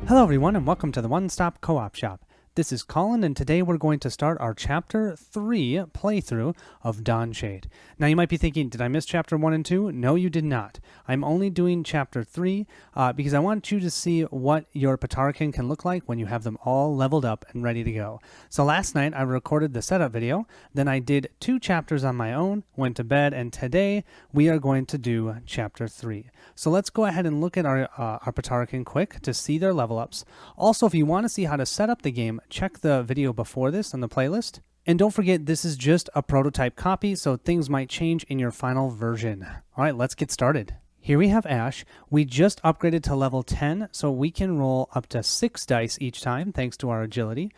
Hello everyone and welcome to the One Stop Co-op Shop. This is Colin and today we're going to start our Chapter 3 playthrough of Dawnshade. Now you might be thinking, did I miss Chapter 1 and 2? No, you did not. I'm only doing Chapter 3 because I want you to see what your Patarkin can look like when you have them all leveled up and ready to go. So last night I recorded the setup video, then I did 2 chapters on my own, went to bed, and today we are going to do Chapter 3. So let's go ahead and look at our Patarkin quick to see their level ups. Also, if you want to see how to set up the game, check the video before this on the playlist. And don't forget, this is just a prototype copy, so things might change in your final version. All right, let's get started. Here we have Ash. We just upgraded to level 10, so we can roll up to 6 dice each time, thanks to our agility.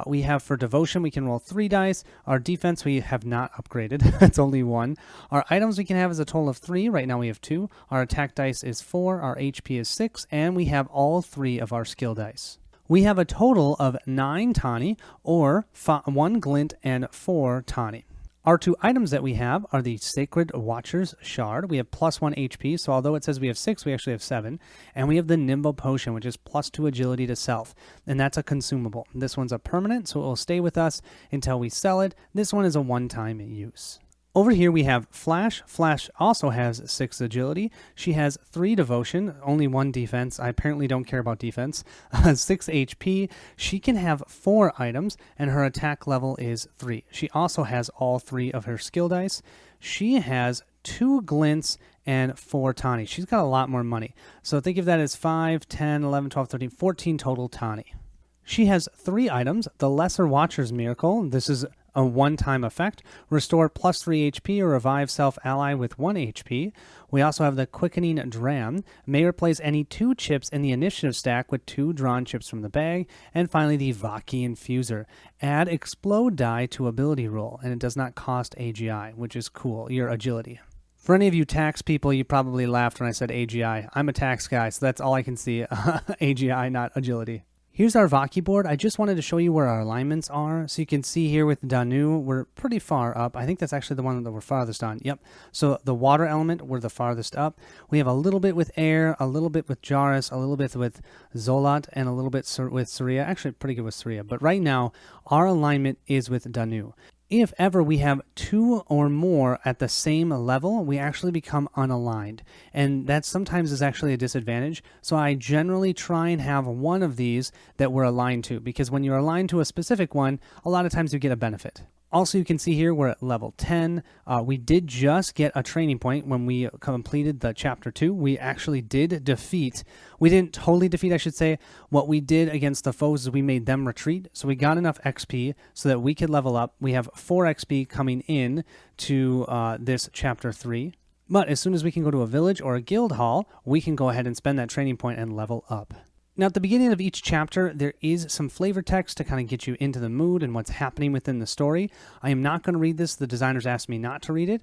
We have for devotion, we can roll 3 dice. Our defense, we have not upgraded. It's only 1. Our items we can have is a total of 3. Right now we have 2. Our attack dice is 4. Our HP is 6. And we have all 3 of our skill dice. We have a total of 9 Tawny, or 1 Glint and 4 Tawny. Our 2 items that we have are the Sacred Watcher's Shard. We have plus 1 HP, so although it says we have 6, we actually have 7. And we have the Nimble Potion, which is plus 2 agility to self. And that's a consumable. This one's a permanent, so it will stay with us until we sell it. This one is a one-time use. Over here we have Flash. Flash also has 6 agility. She has 3 devotion, only 1 defense. I apparently don't care about defense. 6 HP. She can have 4 items, and her attack level is 3. She also has all 3 of her skill dice. She has 2 glints and 4 tawny. She's got a lot more money. So think of that as 5, 10, 11, 12, 13, 14 total tawny. She has 3 items. The Lesser Watcher's Miracle. This is a one-time effect. Restore plus 3 HP or revive self-ally with 1 HP. We also have the Quickening Dram. May replace any 2 chips in the initiative stack with 2 drawn chips from the bag. And finally, the Vaki Infuser. Add Explode die to ability roll, and it does not cost AGI, which is cool, your agility. For any of you tax people, you probably laughed when I said AGI. I'm a tax guy, so that's all I can see. AGI, not agility. Here's our Vaki board. I just wanted to show you where our alignments are. So you can see here with Danu, we're pretty far up. I think that's actually the one that we're farthest on. Yep. So the water element, we're the farthest up. We have a little bit with air, a little bit with Jairus, a little bit with Zolat, and a little bit with Surya. Actually, pretty good with Surya. But right now, our alignment is with Danu. If ever we have 2 or more at the same level, we actually become unaligned. And that sometimes is actually a disadvantage. So I generally try and have one of these that we're aligned to, because when you're aligned to a specific one, a lot of times you get a benefit. Also, you can see here we're at level 10. We did just get a training point when we completed the Chapter 2. We actually did defeat, we didn't totally defeat, I should say. What we did against the foes is we made them retreat. So we got enough XP so that we could level up. We have 4 XP coming in to this Chapter 3. But as soon as we can go to a village or a guild hall, we can go ahead and spend that training point and level up. Now, at the beginning of each chapter, there is some flavor text to kind of get you into the mood and what's happening within the story. I am not going to read this. The designers asked me not to read it,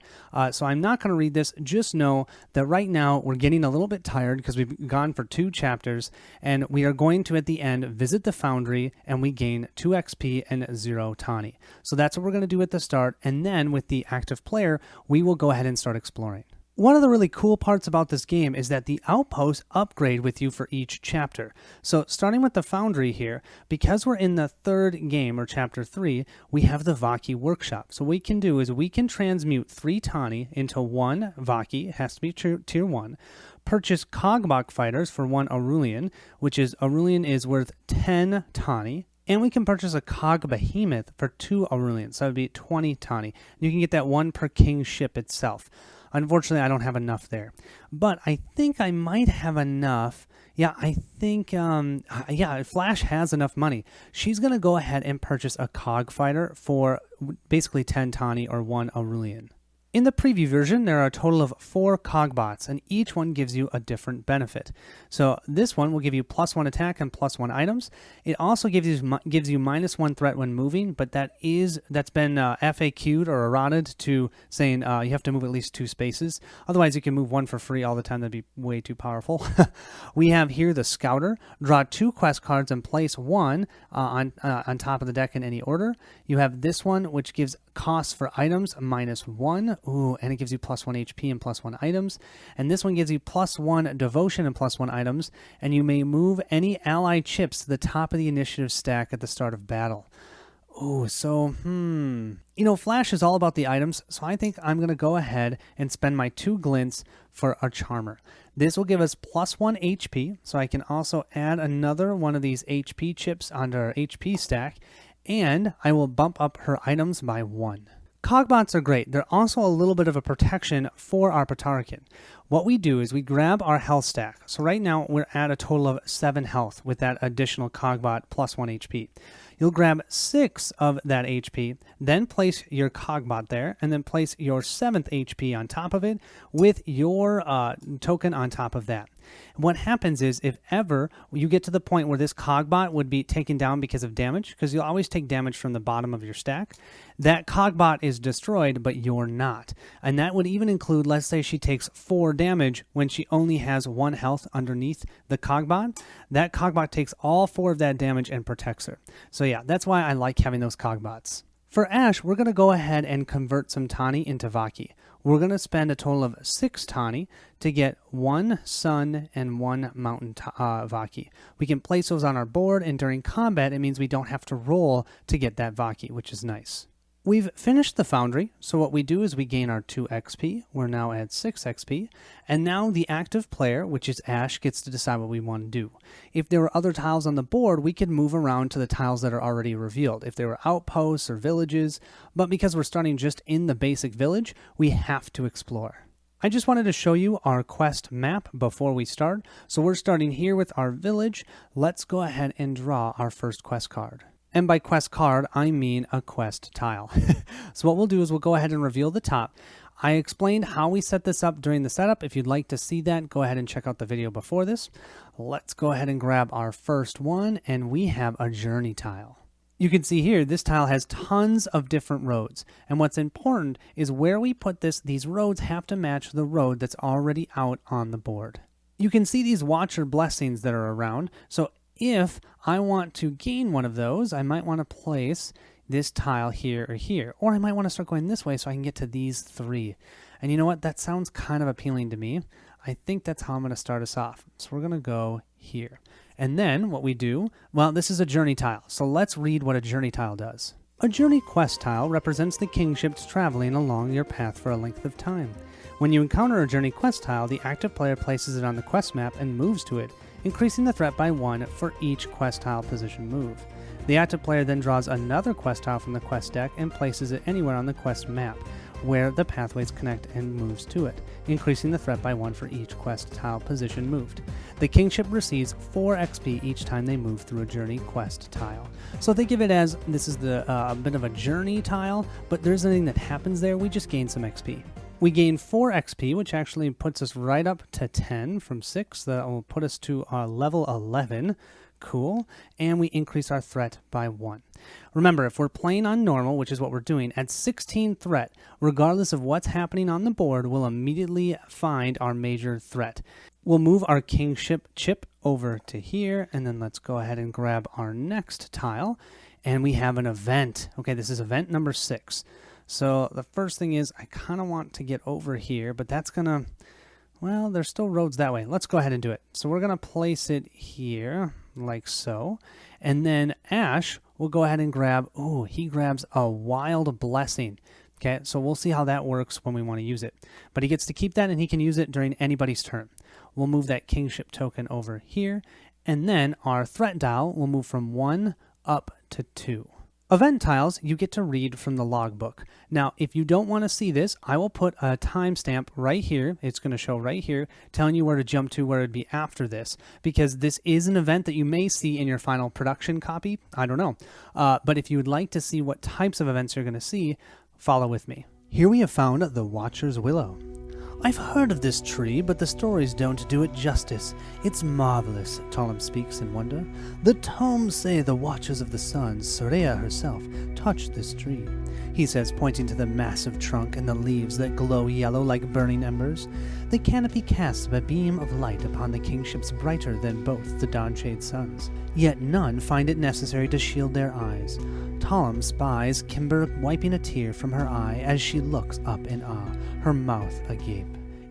so I'm not going to read this. Just know that right now we're getting a little bit tired because we've gone for 2 chapters, and we are going to, at the end, visit the foundry, and we gain 2 XP and 0 Tawny. So that's what we're going to do at the start, and then with the active player, we will go ahead and start exploring. One of the really cool parts about this game is that the outposts upgrade with you for each chapter. So starting with the Foundry here, because we're in the 3rd game, or Chapter 3, we have the Vaki Workshop. So what we can do is we can transmute 3 Tawny into 1 Vaki, it has to be tier 1, purchase Cogbok Fighters for 1 Aurelian, which is, Aurelian is worth 10 Tawny, and we can purchase a Cog Behemoth for 2 Aurelians, so that would be 20 Tawny. You can get that 1 per king ship itself. Unfortunately, I don't have enough there. But I think I might have enough. Yeah, I think, Flash has enough money. She's going to go ahead and purchase a Cog Fighter for basically 10 Tawny or 1 Aurelian. In the preview version, there are a total of 4 Cogbots, and each one gives you a different benefit. So this one will give you plus 1 attack and plus 1 items. It also gives you minus 1 threat when moving, but that's been FAQ'd or errated to saying you have to move at least 2 spaces. Otherwise, you can move 1 for free all the time. That'd be way too powerful. We have here the Scouter. Draw 2 quest cards and place 1 on top of the deck in any order. You have this one, which gives costs for items -1 Ooh, and it gives you +1 HP and +1 items. And this one gives you +1 devotion and +1 items. And you may move any ally chips to the top of the initiative stack at the start of battle. Ooh, so, Flash is all about the items, so I think I'm going to go ahead and spend my 2 glints for a Charmer. This will give us +1 HP, so I can also add another one of these HP chips onto our HP stack, and I will bump up her items by 1. Cogbots are great. They're also a little bit of a protection for our Patarakin. What we do is we grab our health stack. So right now we're at a total of 7 health with that additional Cogbot +1 HP. You'll grab 6 of that HP, then place your Cogbot there, and then place your 7th HP on top of it with your token on top of that. What happens is if ever you get to the point where this Cogbot would be taken down because of damage, because you'll always take damage from the bottom of your stack, that Cogbot is destroyed, but you're not. And that would even include, let's say she takes 4 damage when she only has 1 health underneath the Cogbot. That Cogbot takes all 4 of that damage and protects her. So yeah, that's why I like having those Cogbots. For Ashe, we're going to go ahead and convert some Tani into Vaki. We're going to spend a total of 6 Tani to get 1 Sun and 1 Mountain Vaki. We can place those on our board, and during combat, it means we don't have to roll to get that Vaki, which is nice. We've finished the Foundry, so what we do is we gain our 2 XP. We're now at 6 XP. And now the active player, which is Ashe, gets to decide what we want to do. If there were other tiles on the board, we could move around to the tiles that are already revealed, if there were outposts or villages. But because we're starting just in the basic village, we have to explore. I just wanted to show you our quest map before we start. So we're starting here with our village. Let's go ahead and draw our first quest card. And by quest card, I mean a quest tile. So what we'll do is we'll go ahead and reveal the top. I explained how we set this up during the setup. If you'd like to see that, go ahead and check out the video before this. Let's go ahead and grab our first one, and we have a journey tile. You can see here, this tile has tons of different roads. And what's important is where we put this, these roads have to match the road that's already out on the board. You can see these Watcher blessings that are around. So if I want to gain one of those, I might want to place this tile here or here. Or I might want to start going this way so I can get to these 3. And you know what? That sounds kind of appealing to me. I think that's how I'm going to start us off. So we're going to go here. And then what we do, well, this is a journey tile. So let's read what a journey tile does. A journey quest tile represents the kingships traveling along your path for a length of time. When you encounter a journey quest tile, the active player places it on the quest map and moves to it, increasing the threat by 1 for each quest tile position move. The active player then draws another quest tile from the quest deck and places it anywhere on the quest map, where the pathways connect and moves to it, increasing the threat by 1 for each quest tile position moved. The kingship receives 4 XP each time they move through a journey quest tile. So think of it as this is a bit of a journey tile, but there's nothing that happens there, we just gain some XP. We gain 4 XP, which actually puts us right up to 10 from 6. That will put us to level 11. Cool. And we increase our threat by 1. Remember, if we're playing on normal, which is what we're doing, at 16 threat, regardless of what's happening on the board, we'll immediately find our major threat. We'll move our kingship chip over to here, and then let's go ahead and grab our next tile. And we have an event. Okay, this is event number 6. So the first thing is I kind of want to get over here, but that's going to, well, there's still roads that way. Let's go ahead and do it. So we're going to place it here like so. And then Ashe will go ahead and grab, he grabs a wild blessing. Okay, so we'll see how that works when we want to use it. But he gets to keep that and he can use it during anybody's turn. We'll move that kingship token over here. And then our threat dial will move from 1 up to 2. Event tiles, you get to read from the logbook. Now, if you don't want to see this, I will put a timestamp right here. It's going to show right here, telling you where to jump to, where it'd be after this, because this is an event that you may see in your final production copy. I don't know. But if you would like to see what types of events you're going to see, follow with me. Here we have found the Watcher's Willow. I've heard of this tree, but the stories don't do it justice. It's marvelous, Colin speaks in wonder. The tomes say the Watchers of the Sun, Soraya herself, touched this tree. he says, pointing to the massive trunk and the leaves that glow yellow like burning embers. The canopy casts a beam of light upon the kingships brighter than both the Dawnshade suns. Yet none find it necessary to shield their eyes. Talum spies Kimber wiping a tear from her eye as she looks up in awe, her mouth agape.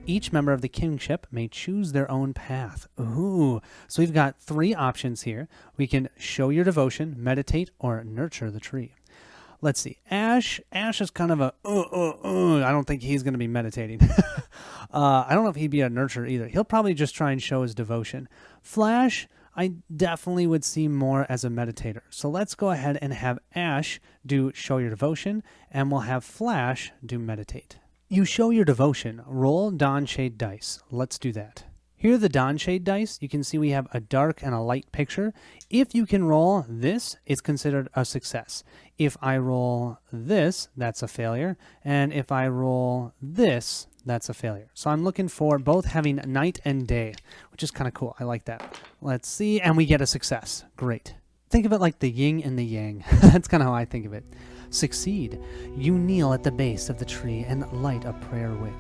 Each member of the kingship may choose their own path. Ooh, so we've got 3 options here. We can show your devotion, meditate, or nurture the tree. Let's see. Ash is kind of a, I don't think he's going to be meditating. I don't know if he'd be a nurturer either. He'll probably just try and show his devotion. Flash, I definitely would see more as a meditator. So let's go ahead and have Ash do show your devotion, and we'll have Flash do meditate. You show your devotion. Roll Dawnshade dice. Let's do that. Here are the Dawnshade dice. You can see we have a dark and a light picture. If you can roll this, it's considered a success. If I roll this, that's a failure. And if I roll this, that's a failure. So I'm looking for both having night and day, which is kind of cool. I like that. Let's see. And we get a success. Great. Think of it like the yin and the yang. That's kind of how I think of it. Succeed. You kneel at the base of the tree and light a prayer wick.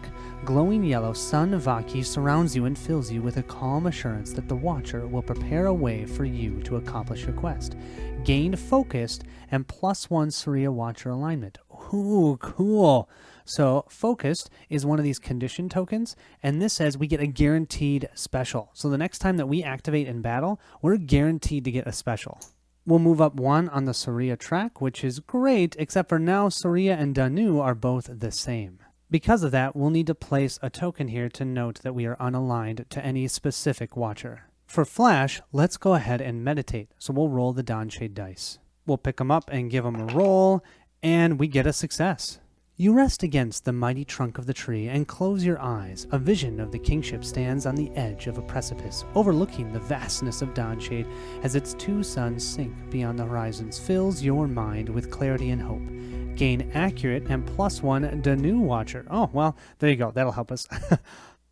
Glowing yellow sun Vaki surrounds you and fills you with a calm assurance that the Watcher will prepare a way for you to accomplish your quest. Gained focused and +1 Surya Watcher alignment. Ooh, cool. So focused is one of these condition tokens, and this says we get a guaranteed special. So the next time that we activate in battle, we're guaranteed to get a special. We'll move up 1 on the Surya track, which is great, except for now Surya and Danu are both the same. Because of that, we'll need to place a token here to note that we are unaligned to any specific Watcher. For Flash, let's go ahead and meditate. So we'll roll the Dawnshade dice. We'll pick them up and give them a roll, and we get a success. You rest against the mighty trunk of the tree and close your eyes. A vision of the kingship stands on the edge of a precipice, overlooking the vastness of Dawnshade as its 2 suns sink beyond the horizons, fills your mind with clarity and hope. Gain accurate and +1 Danu Watcher. Oh, well, there you go. That'll help us.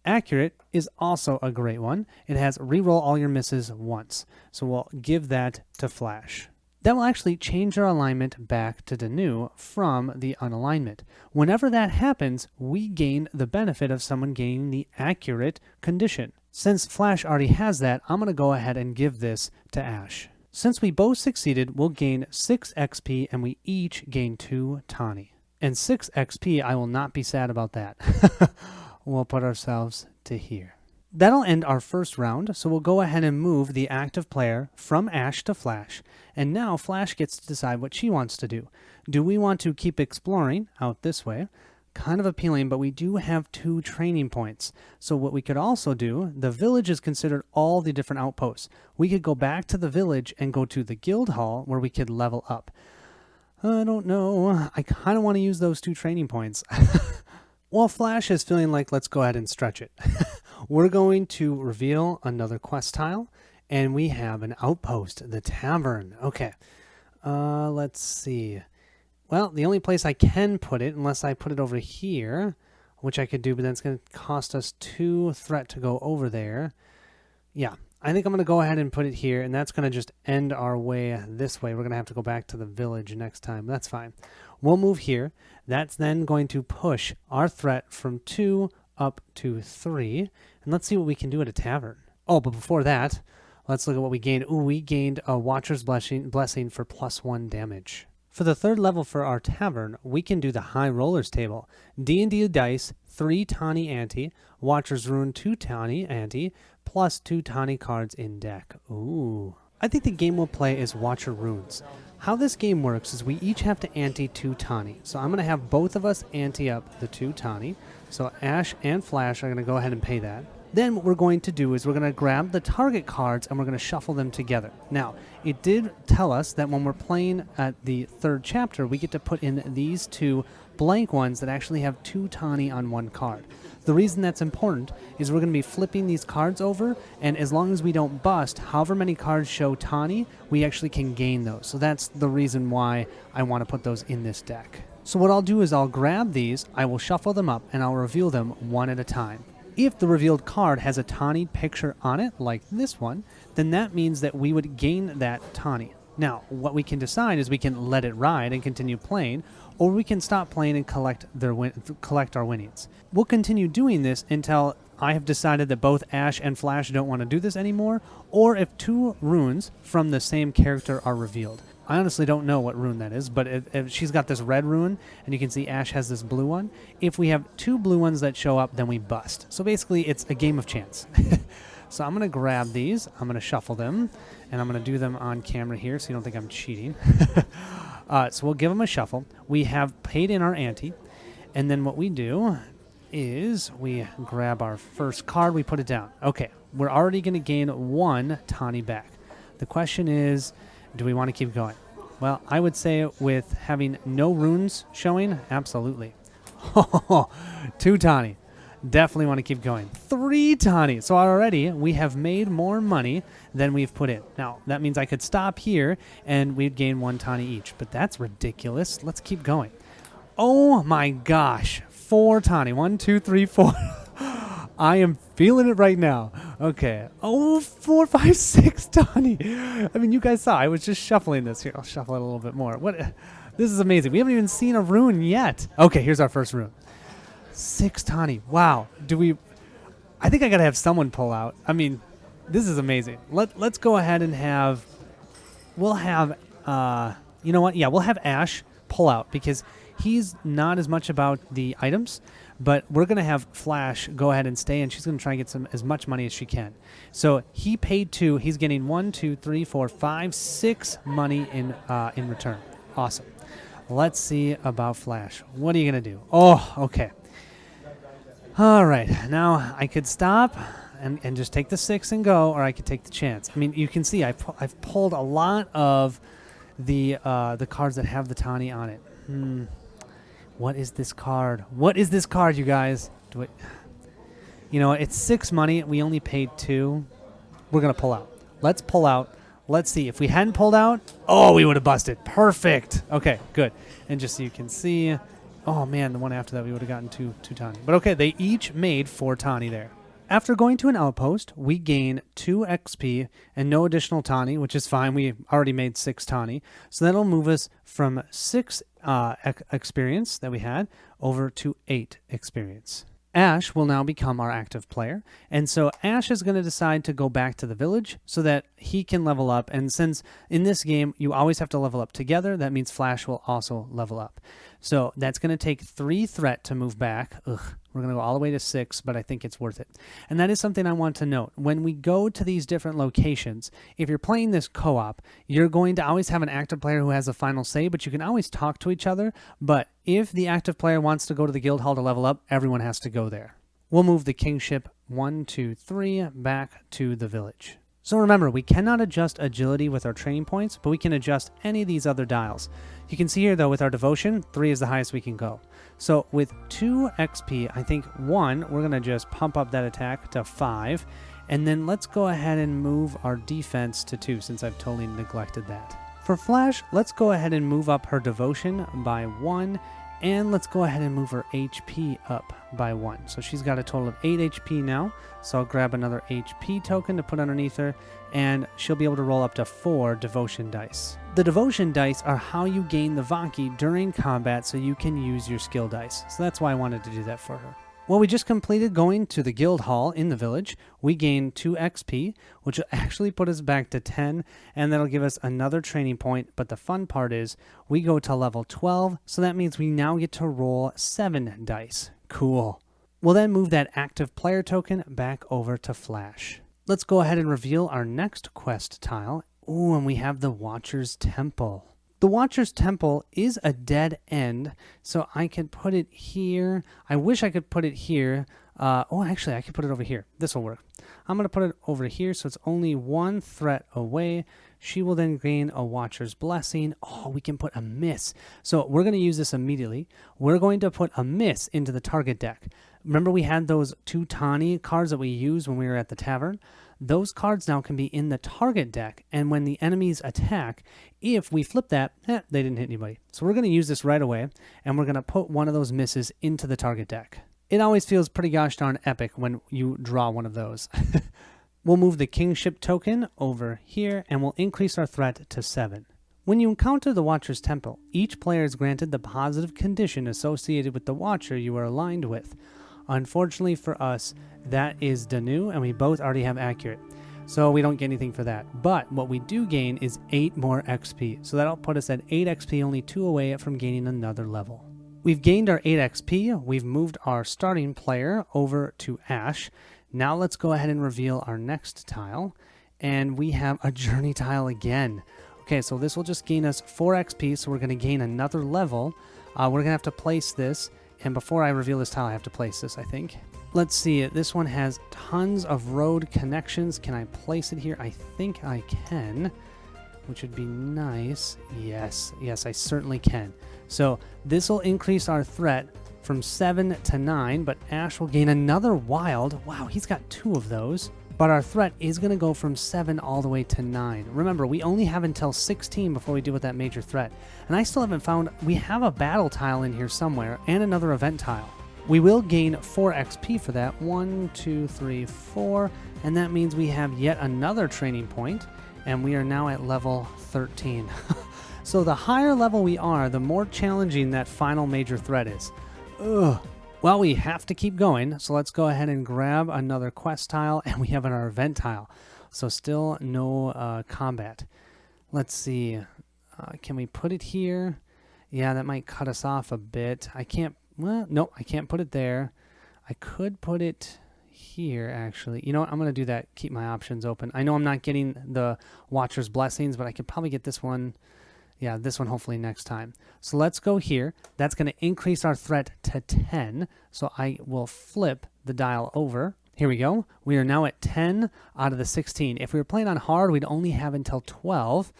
Accurate is also a great one. It has reroll all your misses once. So we'll give that to Flash. That will actually change our alignment back to Danu from the unalignment. Whenever that happens, we gain the benefit of someone gaining the accurate condition. Since Flash already has that, I'm going to go ahead and give this to Ash. Since we both succeeded, we'll gain 6 XP and we each gain 2 Tani. And 6 XP, I will not be sad about that. We'll put ourselves to here. That'll end our first round, so we'll go ahead and move the active player from Ash to Flash. And now Flash gets to decide what she wants to do. Do we want to keep exploring out this way? Kind of appealing, but we do have 2 training points. So what we could also do, the village is considered all the different outposts. We could go back to the village and go to the guild hall where we could level up. I don't know. I kind of want to use those 2 training points. Well, Flash is feeling like let's go ahead and stretch it. We're going to reveal another quest tile, and we have an outpost, the tavern. Okay, let's see. Well, the only place I can put it, unless I put it over here, which I could do, but then it's going to cost us 2 threat to go over there. Yeah, I think I'm going to go ahead and put it here, and that's going to just end our way this way. We're going to have to go back to the village next time. That's fine. We'll move here. That's then going to push our threat from 2 up to 3. And let's see what we can do at a tavern. Oh, but before that, let's look at what we gained. Ooh, we gained a Watcher's Blessing for +1 damage. For the 3rd level for our tavern, we can do the High Rollers table. D&D dice, 3 Tani ante, Watcher's Rune 2 Tani ante, plus 2 Tani cards in deck. Ooh. I think the game we'll play is Watcher Runes. How this game works is we each have to ante 2 Tani. So I'm going to have both of us ante up the 2 Tani. So Ash and Flash are going to go ahead and pay that. Then what we're going to do is we're going to grab the target cards and we're going to shuffle them together. Now, it did tell us that when we're playing at the 3rd chapter, we get to put in these 2 blank ones that actually have 2 Tani on 1 card. The reason that's important is we're going to be flipping these cards over, and as long as we don't bust, however many cards show Tani, we actually can gain those. So that's the reason why I want to put those in this deck. So what I'll do is I'll grab these, I will shuffle them up, and I'll reveal them one at a time. If the revealed card has a Tani picture on it, like this one, then that means that we would gain that Tani. Now, what we can decide is we can let it ride and continue playing, or we can stop playing and collect our winnings. We'll continue doing this until I have decided that both Ash and Flash don't want to do this anymore, or if 2 runes from the same character are revealed. I honestly don't know what rune that is, but if she's got this red rune, and you can see Ash has this blue one. If we have 2 blue ones that show up, then we bust. So basically, it's a game of chance. So I'm going to grab these, I'm going to shuffle them, and I'm going to do them on camera here so you don't think I'm cheating. So we'll give them a shuffle. We have paid in our ante, and then what we do is we grab our first card, we put it down. Okay, we're already going to gain 1 Tawny back. The question is, do we want to keep going? Well, I would say with having no runes showing, absolutely. 2 Tawny. Definitely want to keep going. 3 Tawny. So already we have made more money than we've put in. Now, that means I could stop here and we'd gain 1 Tawny each. But that's ridiculous. Let's keep going. Oh my gosh. 4 Tawny. 1, 2, 3, 4. I am feeling it right now. Okay. Oh, 4, 5, 6 Tawny. I mean, you guys saw. I was just shuffling this. Here, I'll shuffle it a little bit more. What? This is amazing. We haven't even seen a rune yet. Okay, here's our first rune. 6 Tawny. Wow. I think I gotta have someone pull out. I mean, this is amazing. Let's go ahead and have. We'll have. You know what? Yeah, we'll have Ash pull out because he's not as much about the items, but we're gonna have Flash go ahead and stay, and she's gonna try and get as much money as she can. So he paid 2. He's getting 1, 2, 3, 4, 5, 6 money in return. Awesome. Let's see about Flash. What are you gonna do? Oh, okay. All right, now I could stop and just take the 6 and go, or I could take the chance. I mean, you can see I've pulled a lot of the cards that have the Tawny on it. What is this card? What is this card, you guys? You know, it's 6 money. We only paid 2. We're gonna pull out. Let's pull out. Let's see. If we hadn't pulled out, oh, we would have busted. Perfect. Okay, good. And just so you can see. Oh, man, the one after that, we would have gotten 2 Tawny. But okay, they each made 4 Tawny there. After going to an outpost, we gain 2 XP and no additional Tawny, which is fine. We already made 6 Tawny. So that'll move us from 6 experience that we had over to 8 experience. Ash will now become our active player, and so Ash is going to decide to go back to the village so that he can level up, and since in this game you always have to level up together, that means Flash will also level up. So that's going to take 3 threat to move back. We're going to go all the way to 6, but I think it's worth it. And that is something I want to note. When we go to these different locations, if you're playing this co-op, you're going to always have an active player who has a final say, but you can always talk to each other. But if the active player wants to go to the guild hall to level up, everyone has to go there. We'll move the kingship 1, 2, 3 back to the village. So remember, we cannot adjust agility with our training points, but we can adjust any of these other dials. You can see here, though, with our devotion, 3 is the highest we can go. So with 2 XP, I think 1, we're going to just pump up that attack to 5. And then let's go ahead and move our defense to 2, since I've totally neglected that. For Flash, let's go ahead and move up her devotion by 1. And let's go ahead and move her HP up by 1. So she's got a total of 8 HP now. So I'll grab another HP token to put underneath her, and she'll be able to roll up to 4 devotion dice. The devotion dice are how you gain the Vaki during combat, so you can use your skill dice. So that's why I wanted to do that for her. Well, we just completed going to the guild hall in the village. We gained 2 XP, which will actually put us back to 10, and that'll give us another training point. But the fun part is we go to level 12, so that means we now get to roll 7 dice. Cool. We'll then move that active player token back over to Flash. Let's go ahead and reveal our next quest tile. Ooh, and we have the Watcher's Temple. The Watcher's Temple is a dead end, so I could put it here. I wish I could put it here. Actually, I could put it over here. This will work. I'm going to put it over here, so it's only 1 threat away. She will then gain a Watcher's Blessing. Oh, we can put a miss. So we're going to use this immediately. We're going to put a miss into the target deck. Remember we had those 2 Tawny cards that we used when we were at the tavern? Those cards now can be in the target deck, and when the enemies attack, if we flip that, they didn't hit anybody. So we're going to use this right away, and we're going to put one of those misses into the target deck. It always feels pretty gosh darn epic when you draw one of those. We'll move the kingship token over here, and we'll increase our threat to 7. When you encounter the Watcher's Temple, each player is granted the positive condition associated with the Watcher you are aligned with. Unfortunately for us, that is Danu, and we both already have Accurate. So we don't get anything for that. But what we do gain is 8 more XP. So that'll put us at 8 XP, only 2 away from gaining another level. We've gained our 8 XP. We've moved our starting player over to Ash. Now let's go ahead and reveal our next tile. And we have a journey tile again. Okay, so this will just gain us 4 XP, so we're going to gain another level. We're going to have to place this. And before I reveal this tile, I have to place this, I think. Let's see. This one has tons of road connections. Can I place it here? I think I can, which would be nice. Yes, I certainly can. So this will increase our threat from 7 to 9, but Ash will gain another wild. Wow, he's got 2 of those. But our threat is going to go from 7 all the way to 9. Remember, we only have until 16 before we deal with that major threat. And I still haven't found... We have a battle tile in here somewhere and another event tile. We will gain 4 XP for that. 1, 2, 3, 4. And that means we have yet another training point. And we are now at level 13. So the higher level we are, the more challenging that final major threat is. Ugh. Well, we have to keep going, so let's go ahead and grab another quest tile, and we have our event tile. So still no combat. Let's see. Can we put it here? Yeah, that might cut us off a bit. I can't... Well, no, I can't put it there. I could put it here, actually. You know what? I'm going to do that. Keep my options open. I know I'm not getting the Watcher's Blessings, but I could probably get this one... Yeah, this one hopefully next time. So let's go here. That's going to increase our threat to 10. So I will flip the dial over. Here we go. We are now at 10 out of the 16. If we were playing on hard, we'd only have until 12.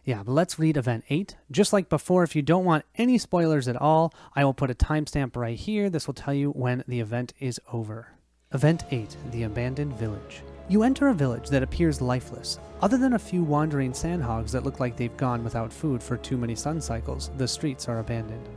Yeah, but let's read event 8. Just like before, if you don't want any spoilers at all, I will put a timestamp right here. This will tell you when the event is over. Event 8, the abandoned village. You enter a village that appears lifeless. Other than a few wandering sandhogs that look like they've gone without food for too many sun cycles, the streets are abandoned.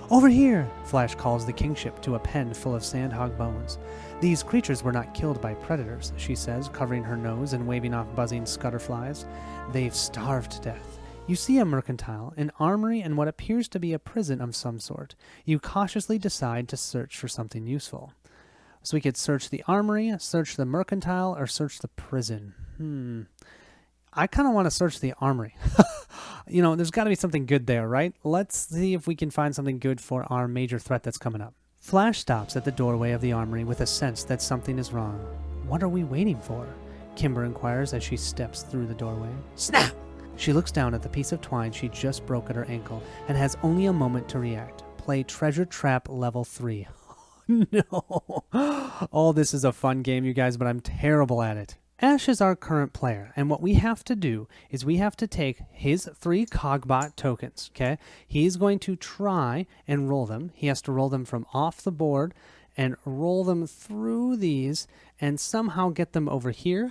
Over here, Flash calls the kingship to a pen full of sandhog bones. These creatures were not killed by predators, she says, covering her nose and waving off buzzing scutterflies. They've starved to death. You see a mercantile, an armory, and what appears to be a prison of some sort. You cautiously decide to search for something useful. So we could search the armory, search the mercantile, or search the prison. I kind of want to search the armory. You know, there's got to be something good there, right? Let's see if we can find something good for our major threat that's coming up. Flash stops at the doorway of the armory with a sense that something is wrong. What are we waiting for? Kimber inquires as she steps through the doorway. Snap! She looks down at the piece of twine she just broke at her ankle and has only a moment to react. Play Treasure Trap Level 3. No. Oh, this is a fun game, you guys, but I'm terrible at it. Ash is our current player, and what we have to do is we have to take his 3 Cogbot tokens, okay? He's going to try and roll them. He has to roll them from off the board and roll them through these and somehow get them over here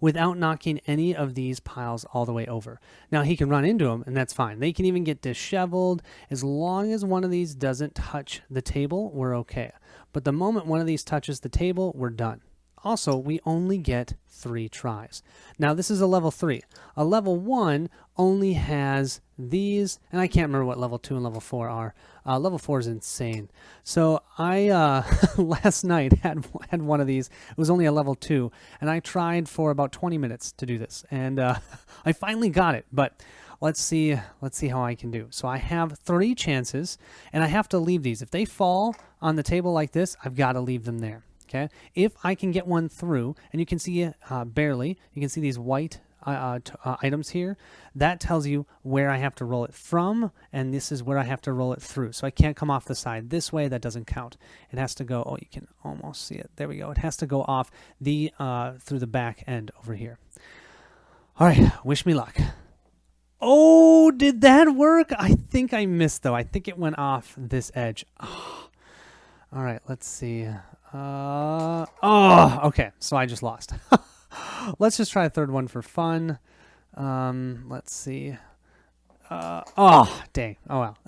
without knocking any of these piles all the way over. Now, he can run into them, and that's fine. They can even get disheveled. As long as one of these doesn't touch the table, we're okay. But the moment one of these touches the table, we're done. Also, we only get 3 tries. Now, this is a level 3. A level 1 only has these, and I can't remember what level 2 and level 4 are. Level 4 is insane. So I, last night, had one of these. It was only a level 2, and I tried for about 20 minutes to do this. And I finally got it, but let's see how I can do. So I have 3 chances, and I have to leave these. If they fall on the table like this, I've got to leave them there. Okay, if I can get one through, and you can see barely, you can see these white items here, that tells you where I have to roll it from, and this is where I have to roll it through. So I can't come off the side this way, that doesn't count. It has to go, oh, you can almost see it. There we go. It has to go off the through the back end over here. All right, wish me luck. Oh, did that work? I think I missed, though. I think it went off this edge. Oh. All right, let's see. Okay, so I just lost. Let's just try a third one for fun. Let's see. Dang. Oh, well.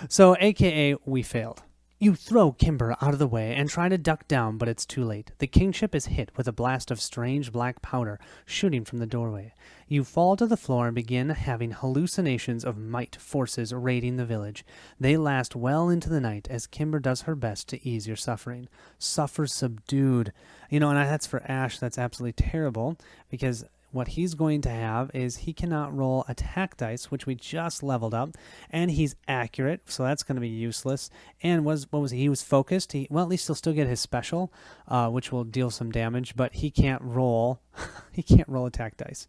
So, AKA, we failed. You throw Kimber out of the way and try to duck down, but it's too late. The kingship is hit with a blast of strange black powder shooting from the doorway. You fall to the floor and begin having hallucinations of might forces raiding the village. They last well into the night as Kimber does her best to ease your suffering. Suffer subdued. And that's for Ash. That's absolutely terrible because what he's going to have is he cannot roll attack dice, which we just leveled up, and he's accurate, so that's going to be useless. And what was he? He was focused. At least he'll still get his special, which will deal some damage, but he can't roll. He can't roll attack dice.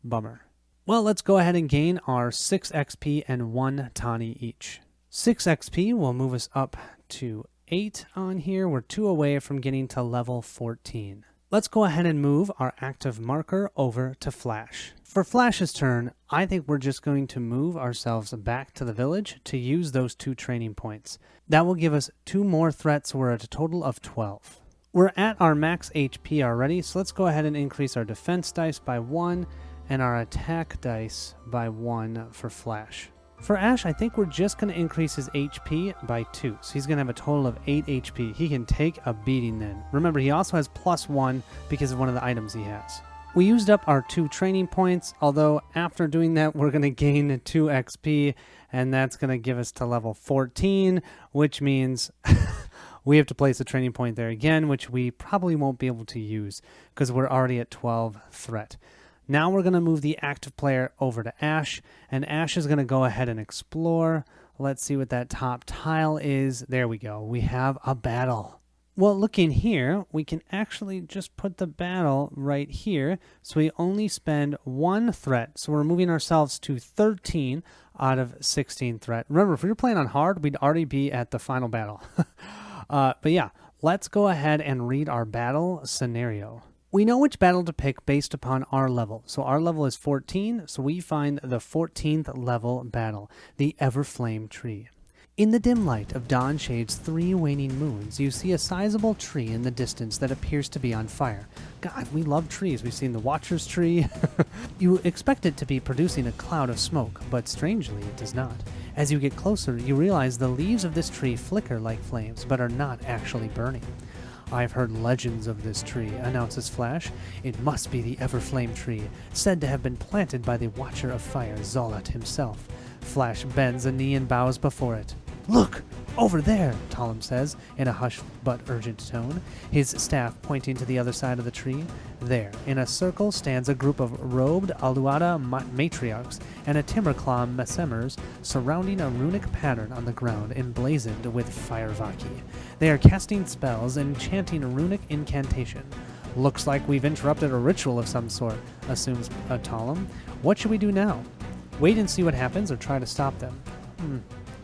Bummer. Well, let's go ahead and gain our 6 XP and 1 tawny each. 6 XP will move us up to 8 on here. We're 2 away from getting to level 14. Let's go ahead and move our active marker over to Flash. For Flash's turn, I think we're just going to move ourselves back to the village to use those 2 training points. That will give us 2 more threats. We're at a total of 12. We're at our max HP already, so let's go ahead and increase our defense dice by 1 and our attack dice by 1 for Flash. For Ash, I think we're just going to increase his HP by 2. So he's going to have a total of 8 HP. He can take a beating then. Remember, he also has +1 because of one of the items he has. We used up our 2 training points, although after doing that, we're going to gain 2 XP, and that's going to give us to level 14, which means we have to place a training point there again, which we probably won't be able to use because we're already at 12 threat. Now we're going to move the active player over to Ash, and Ash is going to go ahead and explore. Let's see what that top tile is. There we go. We have a battle. Well, looking here, we can actually just put the battle right here, so we only spend 1 threat. So we're moving ourselves to 13 out of 16 threat. Remember, if we were playing on hard, we'd already be at the final battle. But yeah, let's go ahead and read our battle scenario. We know which battle to pick based upon our level. So our level is 14, so we find the 14th level battle, the Everflame Tree. In the dim light of Dawnshade's 3 waning moons, you see a sizable tree in the distance that appears to be on fire. God, we love trees. We've seen the Watcher's Tree. You expect it to be producing a cloud of smoke, but strangely it does not. As you get closer, you realize the leaves of this tree flicker like flames, but are not actually burning. I've heard legends of this tree, announces Flash. It must be the Everflame Tree, said to have been planted by the Watcher of Fire, Zolat himself. Flash bends a knee and bows before it. Look! Over there, Talum says, in a hushed but urgent tone, his staff pointing to the other side of the tree. There, in a circle, stands a group of robed Aluada matriarchs and a Timberclaw Messemers surrounding a runic pattern on the ground emblazoned with Firevaki. They are casting spells and chanting a runic incantation. Looks like we've interrupted a ritual of some sort, assumes Talum. What should we do now? Wait and see what happens or try to stop them?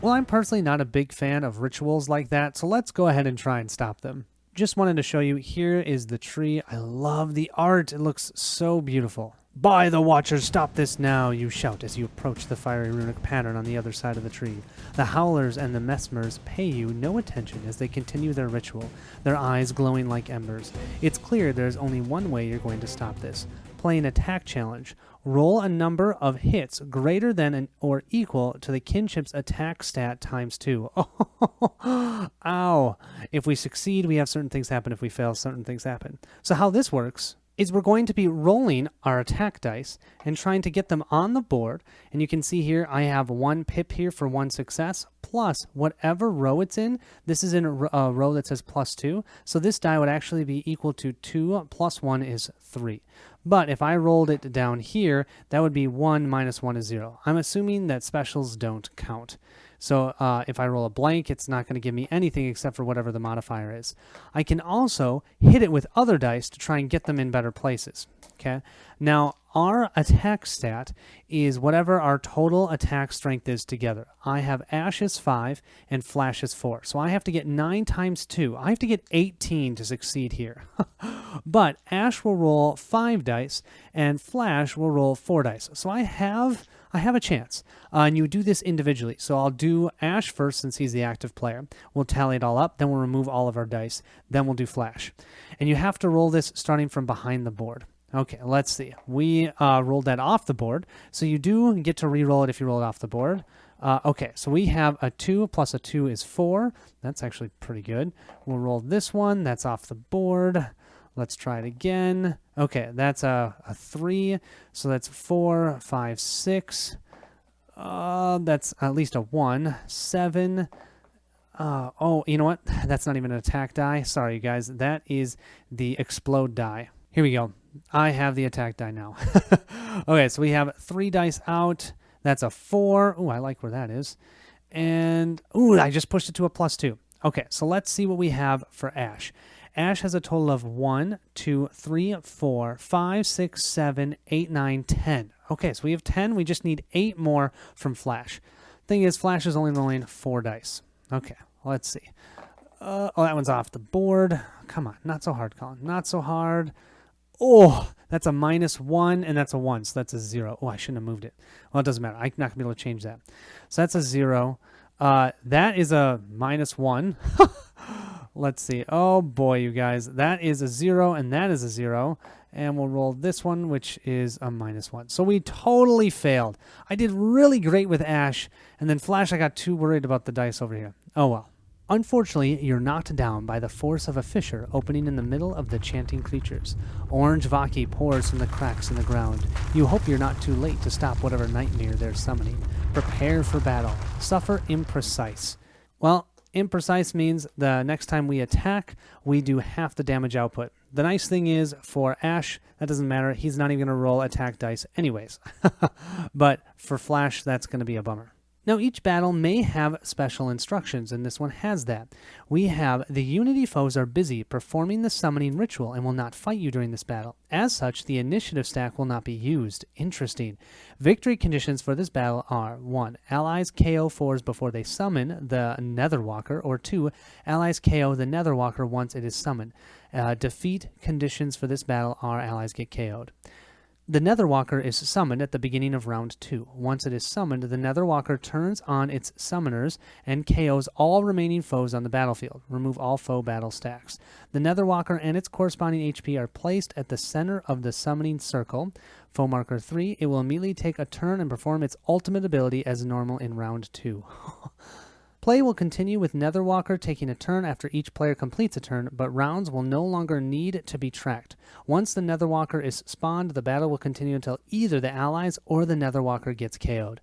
Well, I'm personally not a big fan of rituals like that, so let's go ahead and try and stop them. Just wanted to show you, here is the tree. I love the art. It looks so beautiful. By the Watchers, stop this now, you shout as you approach the fiery runic pattern on the other side of the tree. The Howlers and the Mesmers pay you no attention as they continue their ritual, their eyes glowing like embers. It's clear there's only one way you're going to stop this. Play an attack challenge. Roll a number of hits greater than or equal to the kinship's attack stat times 2. Oh, ow. If we succeed, we have certain things happen. If we fail, certain things happen. So how this works is we're going to be rolling our attack dice and trying to get them on the board. And you can see here, I have 1 pip here for 1 success, plus whatever row it's in. This is in a row that says +2. So this die would actually be equal to 2 plus 1 is 3. But if I rolled it down here, that would be 1 minus 1 is 0. I'm assuming that specials don't count. So if I roll a blank, it's not going to give me anything except for whatever the modifier is. I can also hit it with other dice to try and get them in better places. Okay. Now, our attack stat is whatever our total attack strength is together. I have Ash's 5 and Flash's 4. So I have to get 9 times 2. I have to get 18 to succeed here. But Ash will roll 5 dice and Flash will roll 4 dice. So I have a chance. And you do this individually. So I'll do Ash first since he's the active player. We'll tally it all up. Then we'll remove all of our dice. Then we'll do Flash. And you have to roll this starting from behind the board. Okay, let's see. We rolled that off the board. So you do get to re-roll it if you roll it off the board. Okay, so we have a 2 plus a 2 is 4. That's actually pretty good. We'll roll this one. That's off the board. Let's try it again. Okay, that's a 3. So that's 4, 5, 6. That's at least a 1. 7. Oh, you know what? That's not even an attack die. Sorry, you guys. That is the explode die. Here we go. I have the attack die now. Okay, so we have 3 dice out. That's a 4. Ooh, I like where that is. And, ooh, I just pushed it to a +2. Okay, so let's see what we have for Ash. Ash has a total of 1, 2, 3, 4, 5, 6, 7, 8, 9, 10. Okay, so we have 10. We just need 8 more from Flash. Thing is, Flash is only rolling 4 dice. Okay, let's see. Oh, that one's off the board. Come on, not so hard, Colin. Not so hard. Oh, that's a -1, and that's a 1, so that's a 0. Oh, I shouldn't have moved it. Well, it doesn't matter. I'm not going to be able to change that. So that's a 0. That is a -1. Let's see. Oh, boy, you guys. That is a 0, and that is a 0. And we'll roll this one, which is a -1. So we totally failed. I did really great with Ash, and then Flash, I got too worried about the dice over here. Oh, well. Unfortunately, you're knocked down by the force of a fissure opening in the middle of the chanting creatures. Orange Vaki pours from the cracks in the ground. You hope you're not too late to stop whatever nightmare they're summoning. Prepare for battle. Suffer imprecise. Well, imprecise means the next time we attack, we do half the damage output. The nice thing is, for Ash, that doesn't matter. He's not even going to roll attack dice anyways. But for Flash, that's going to be a bummer. Now, each battle may have special instructions, and this one has that. We have the Unity foes are busy performing the summoning ritual and will not fight you during this battle. As such, the initiative stack will not be used. Interesting. Victory conditions for this battle are 1. Allies KO foes before they summon the Netherwalker, or 2. Allies KO the Netherwalker once it is summoned. Defeat conditions for this battle are allies get KO'd. The Netherwalker is summoned at the beginning of round 2. Once it is summoned, the Netherwalker turns on its summoners and KOs all remaining foes on the battlefield. Remove all foe battle stacks. The Netherwalker and its corresponding HP are placed at the center of the summoning circle. Foe marker 3, it will immediately take a turn and perform its ultimate ability as normal in round 2. Play will continue with Netherwalker taking a turn after each player completes a turn, but rounds will no longer need to be tracked. Once the Netherwalker is spawned, the battle will continue until either the allies or the Netherwalker gets KO'd.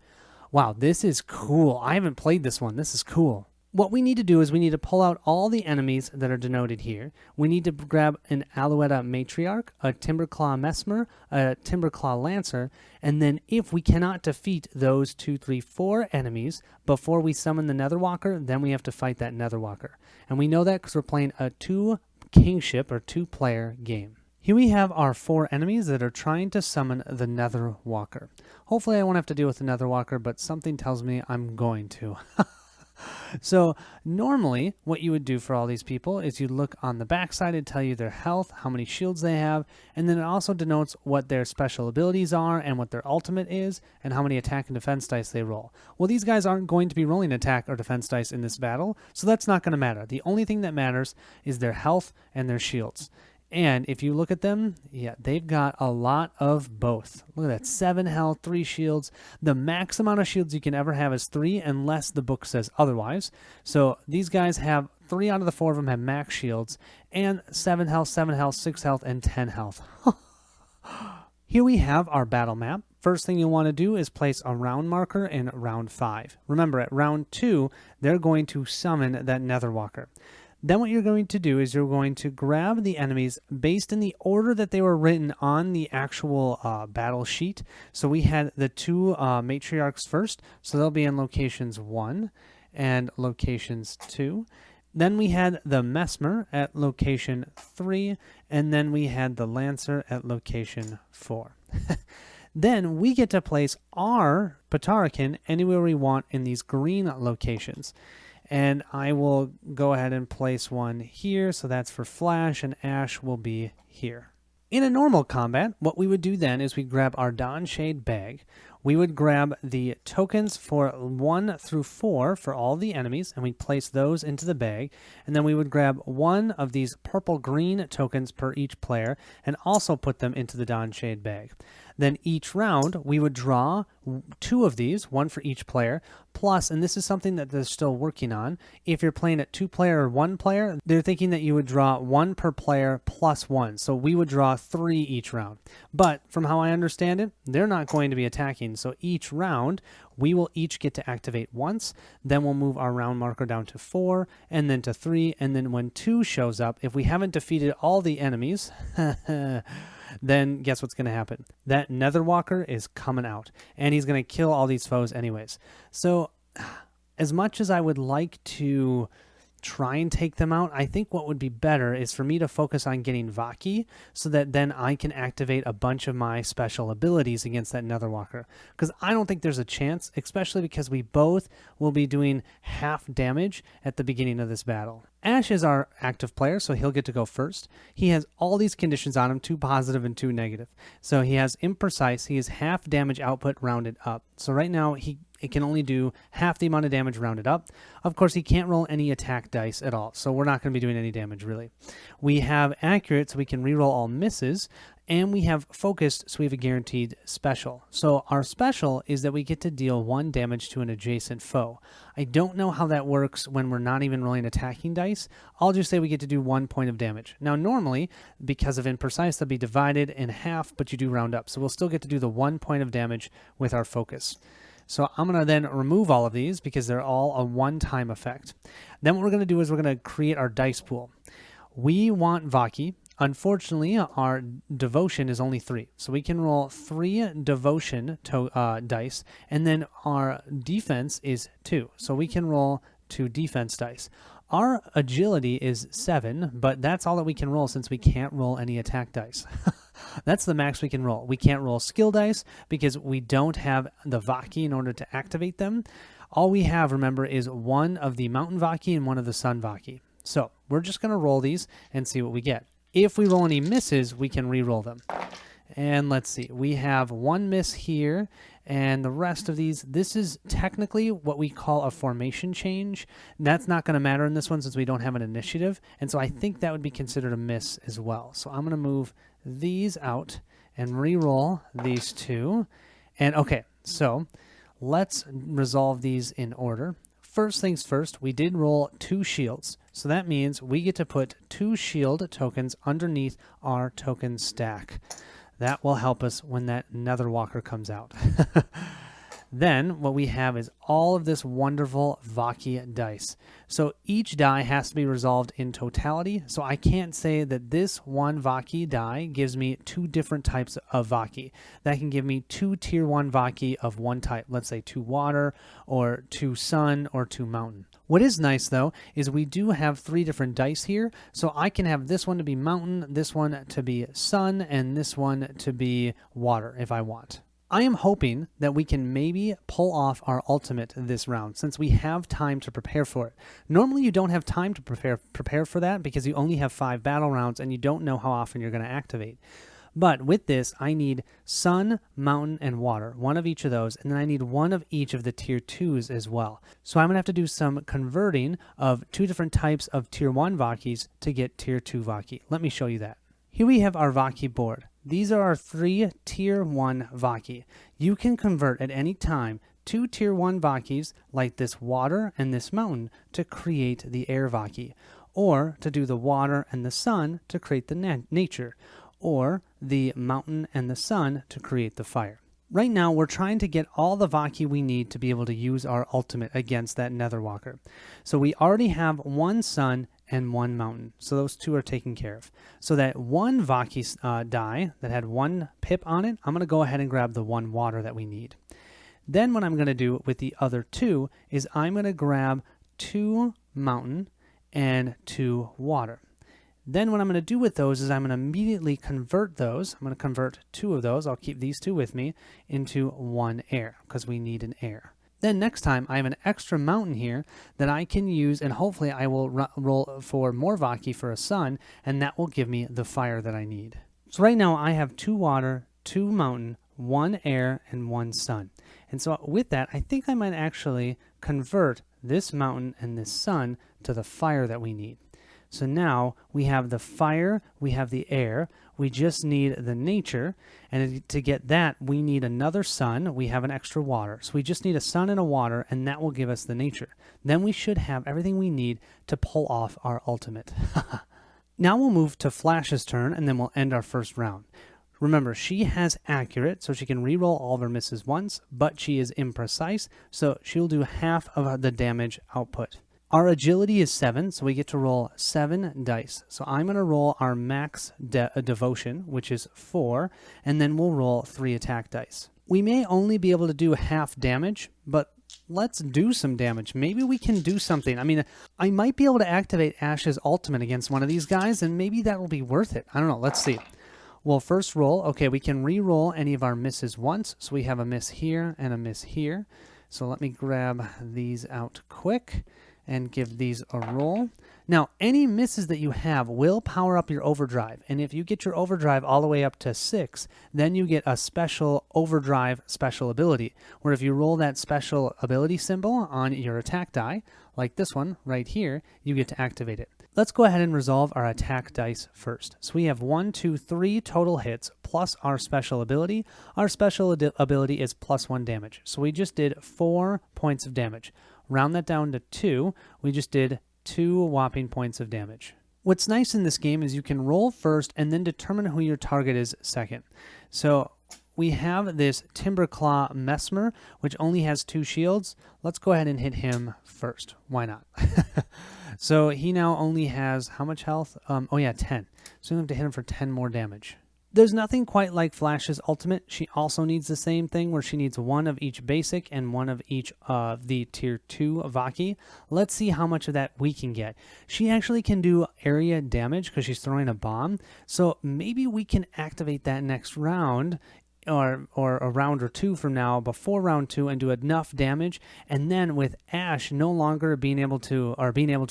Wow, this is cool. I haven't played this one. This is cool. What we need to do is we need to pull out all the enemies that are denoted here. We need to grab an Alouetta Matriarch, a Timberclaw Mesmer, a Timberclaw Lancer, and then if we cannot defeat those 2, 3, 4 enemies before we summon the Netherwalker, then we have to fight that Netherwalker. And we know that because we're playing a 2-kingship or 2-player game. Here we have our 4 enemies that are trying to summon the Netherwalker. Hopefully I won't have to deal with the Netherwalker, but something tells me I'm going to. So normally what you would do for all these people is you look on the backside and tell you their health, how many shields they have, and then it also denotes what their special abilities are and what their ultimate is and how many attack and defense dice they roll. Well, these guys aren't going to be rolling attack or defense dice in this battle, so that's not going to matter. The only thing that matters is their health and their shields. And if you look at them, yeah, they've got a lot of both. Look at that, 7 health, 3 shields. The max amount of shields you can ever have is 3 unless the book says otherwise. So these guys have 3 out of the 4 of them have max shields and 7 health, 6 health, and 10 health. Here we have our battle map. First thing you'll want to do is place a round marker in round 5. Remember, at round 2, they're going to summon that Netherwalker. Then what you're going to do is you're going to grab the enemies based in the order that they were written on the actual battle sheet. So we had the 2 matriarchs first, so they'll be in locations 1 and locations 2. Then we had the Mesmer at location 3, and then we had the Lancer at location 4. Then we get to place our Patarakan anywhere we want in these green locations. And I will go ahead and place one here, so that's for Flash, and Ash will be here. In a normal combat, what we would do then is we'd grab our Dawnshade bag. We would grab the tokens for 1 through 4 for all the enemies, and we'd place those into the bag. And then we would grab 1 of these purple-green tokens per each player, and also put them into the Dawnshade bag. Then each round, we would draw 2 of these, 1 for each player, plus, and this is something that they're still working on, if you're playing at 2 player or 1 player, they're thinking that you would draw 1 per player plus 1. So we would draw 3 each round. But from how I understand it, they're not going to be attacking. So each round, we will each get to activate once. Then we'll move our round marker down to 4, and then to 3. And then when 2 shows up, if we haven't defeated all the enemies, then guess what's going to happen? That Netherwalker is coming out, and he's going to kill all these foes anyways. So as much as I would like to try and take them out, I think what would be better is for me to focus on getting Vaki so that then I can activate a bunch of my special abilities against that Netherwalker. Because I don't think there's a chance, especially because we both will be doing half damage at the beginning of this battle. Ash is our active player, so he'll get to go first. He has all these conditions on him, 2 positive and 2 negative. So he has imprecise, he has half damage output rounded up. So right now it can only do half the amount of damage rounded up. Of course, he can't roll any attack dice at all, so we're not going to be doing any damage really. We have accurate, so we can reroll all misses, and we have focused, so we have a guaranteed special. So our special is that we get to deal 1 damage to an adjacent foe. I don't know how that works when we're not even rolling attacking dice. I'll just say we get to do 1 point of damage. Now normally, because of imprecise, they'll be divided in half, but you do round up. So we'll still get to do the 1 point of damage with our focus. So I'm going to then remove all of these because they're all a one-time effect. Then what we're going to do is we're going to create our dice pool. We want Vaki. Unfortunately, our devotion is only 3. So we can roll 3 devotion dice, and then our defense is 2. So we can roll 2 defense dice. Our agility is 7, but that's all that we can roll since we can't roll any attack dice. That's the max we can roll. We can't roll skill dice because we don't have the Vaki in order to activate them. All we have, remember, is 1 of the Mountain Vaki and 1 of the Sun Vaki. So we're just going to roll these and see what we get. If we roll any misses, we can re-roll them. And let's see, we have 1 miss here, and the rest of these, this is technically what we call a formation change. That's not going to matter in this one since we don't have an initiative, and so I think that would be considered a miss as well. So I'm going to move these out and re-roll these 2. And okay, so let's resolve these in order. First things first, we did roll 2 shields. So that means we get to put 2 shield tokens underneath our token stack. That will help us when that Netherwalker comes out. Then what we have is all of this wonderful Vaki dice. So each die has to be resolved in totality. So I can't say that this 1 Vaki die gives me 2 different types of Vaki. That can give me 2 tier 1 Vaki of one type. Let's say 2 water or 2 sun or 2 mountain. What is nice though is we do have 3 different dice here. So I can have this one to be mountain, this one to be sun, and this one to be water if I want. I am hoping that we can maybe pull off our ultimate this round since we have time to prepare for it. Normally you don't have time to prepare for that because you only have 5 battle rounds and you don't know how often you're going to activate. But with this, I need sun, mountain, and water, 1 of each of those, and then I need 1 of each of the tier 2s as well. So I'm going to have to do some converting of 2 different types of tier 1 Vakis to get tier 2 Vaki. Let me show you that. Here we have our Vaki board. These are our 3 tier 1 Vaki. You can convert at any time 2 tier 1 Vakis like this water and this mountain to create the air Vaki, or to do the water and the sun to create the nature, or the mountain and the sun to create the fire. Right now, we're trying to get all the Vaki we need to be able to use our ultimate against that Netherwalker. So we already have 1 sun and 1 mountain. So those 2 are taken care of. So that 1 Vaki die that had 1 pip on it, I'm going to go ahead and grab the 1 water that we need. Then what I'm going to do with the other 2 is I'm going to grab 2 mountain and 2 water. Then what I'm going to do with those is I'm going to immediately convert those. I'm going to convert 2 of those. I'll keep these 2 with me into 1 air because we need an air. Then next time I have an extra mountain here that I can use, and hopefully I will roll for more Vaki for a sun, and that will give me the fire that I need. So right now I have 2 water, 2 mountain, 1 air, and 1 sun. And so with that, I think I might actually convert this mountain and this sun to the fire that we need. So now we have the fire, we have the air, we just need the nature, and to get that, we need another sun, we have an extra water. So we just need a sun and a water, and that will give us the nature. Then we should have everything we need to pull off our ultimate. Now we'll move to Flash's turn, and then we'll end our first round. Remember, she has accurate, so she can reroll all of her misses once, but she is imprecise, so she'll do half of the damage output. Our agility is 7, so we get to roll 7 dice. So I'm going to roll our max devotion, which is 4, and then we'll roll 3 attack dice. We may only be able to do half damage, but let's do some damage. Maybe we can do something. I mean, I might be able to activate Ash's ultimate against one of these guys, and maybe that will be worth it. I don't know. Let's see. We'll first roll. Okay, we can re-roll any of our misses once. So we have a miss here and a miss here. So let me grab these out quick and give these a roll. Now, any misses that you have will power up your overdrive. And if you get your overdrive all the way up to 6, then you get a special overdrive special ability, where if you roll that special ability symbol on your attack die, like this one right here, you get to activate it. Let's go ahead and resolve our attack dice first. So we have 1, 2, 3 total hits plus our special ability. Our special ability is +1 damage. So we just did 4 points of damage. Round that down to 2, we just did 2 whopping points of damage. What's nice in this game is you can roll first and then determine who your target is second. So we have this Timberclaw Mesmer, which only has 2 shields. Let's go ahead and hit him first. Why not? So he now only has how much health? 10. So we have to hit him for 10 more damage. There's nothing quite like Flash's ultimate. She also needs the same thing, where she needs 1 of each basic and 1 of each of the tier 2 Vaki. Let's see how much of that we can get. She actually can do area damage because she's throwing a bomb. So maybe we can activate that next round, or a round or 2 from now, before round 2, and do enough damage. And then with Ash no longer being able to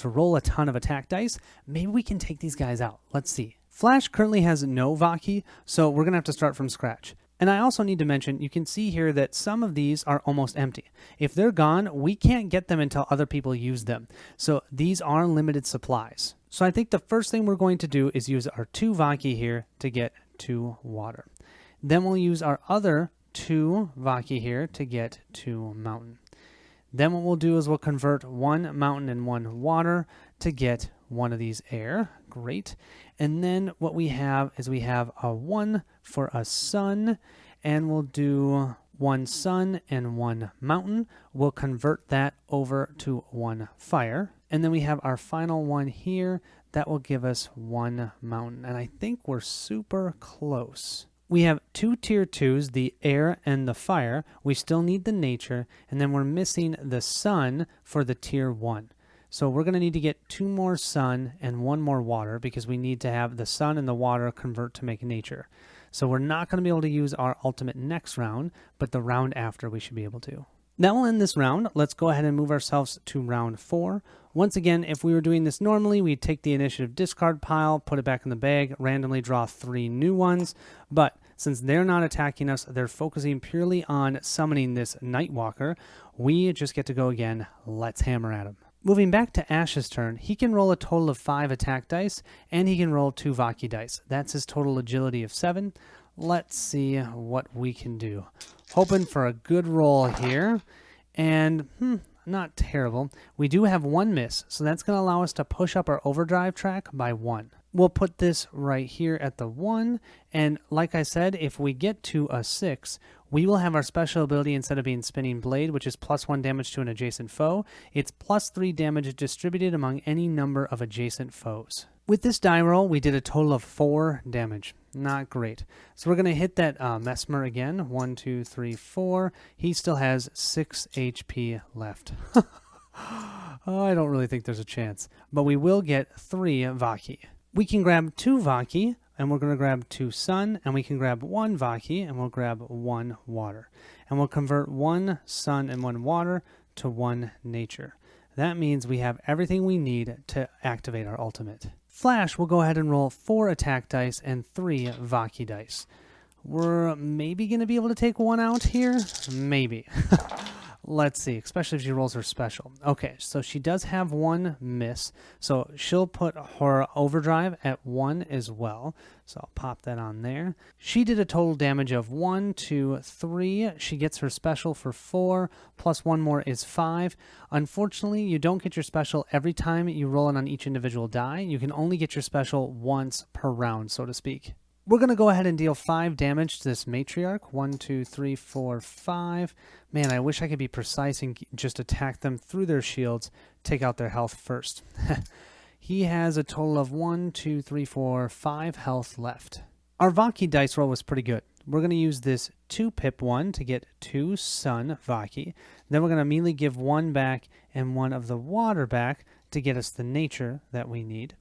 roll a ton of attack dice, maybe we can take these guys out. Let's see. Flash currently has no Vaki, so we're going to have to start from scratch. And I also need to mention, you can see here that some of these are almost empty. If they're gone, we can't get them until other people use them. So these are limited supplies. So I think the first thing we're going to do is use our 2 Vaki here to get 2 water. Then we'll use our other 2 Vaki here to get 2 mountain. Then what we'll do is we'll convert 1 mountain and 1 water to get 1 of these air. Great. And then what we have is we have a 1 for a sun, and we'll do 1 sun and 1 mountain. We'll convert that over to 1 fire. And then we have our final one here. That will give us 1 mountain. And I think we're super close. We have 2 tier 2s, the air and the fire. We still need the nature. And then we're missing the sun for the tier 1. So we're going to need to get 2 more sun and 1 more water, because we need to have the sun and the water convert to make nature. So we're not going to be able to use our ultimate next round, but the round after we should be able to. That will end this round. Let's go ahead and move ourselves to round 4. Once again, if we were doing this normally, we'd take the initiative discard pile, put it back in the bag, randomly draw 3 new ones. But since they're not attacking us, they're focusing purely on summoning this Nightwalker, we just get to go again. Let's hammer at him. Moving back to Ash's turn, he can roll a total of 5 attack dice, and he can roll 2 Vaki dice. That's his total agility of 7. Let's see what we can do. Hoping for a good roll here, and not terrible. We do have 1 miss, so that's going to allow us to push up our overdrive track by 1. We'll put this right here at the 1, and like I said, if we get to a 6, we will have our special ability, instead of being Spinning Blade, which is +1 damage to an adjacent foe, it's +3 damage distributed among any number of adjacent foes. With this die roll, we did a total of 4 damage. Not great. So we're going to hit that Mesmer again. 1, 2, 3, 4. He still has 6 HP left. Oh, I don't really think there's a chance. But we will get 3 Vaki. We can grab 2 Vaki, and we're going to grab 2 sun, and we can grab 1 Vaki, and we'll grab 1 water. And we'll convert 1 sun and 1 water to 1 nature. That means we have everything we need to activate our ultimate. Flash will go ahead and roll 4 attack dice and 3 Vaki dice. We're maybe going to be able to take 1 out here. Maybe. Let's see, especially if she rolls her special. Okay, so she does have one miss, so she'll put her overdrive at 1 as well. So I'll pop that on there. She did a total damage of 1, 2, 3. She gets her special for 4, plus 1 more is 5. Unfortunately, you don't get your special every time you roll it on each individual die. You can only get your special once per round, so to speak. We're going to go ahead and deal 5 damage to this matriarch. 1, 2, 3, 4, 5. Man, I wish I could be precise and just attack them through their shields, take out their health first. He has a total of 1, 2, 3, 4, 5 health left. Our Vaki dice roll was pretty good. We're going to use this 2 pip one to get 2 sun Vaki. Then we're going to immediately give 1 back and 1 of the water back to get us the nature that we need.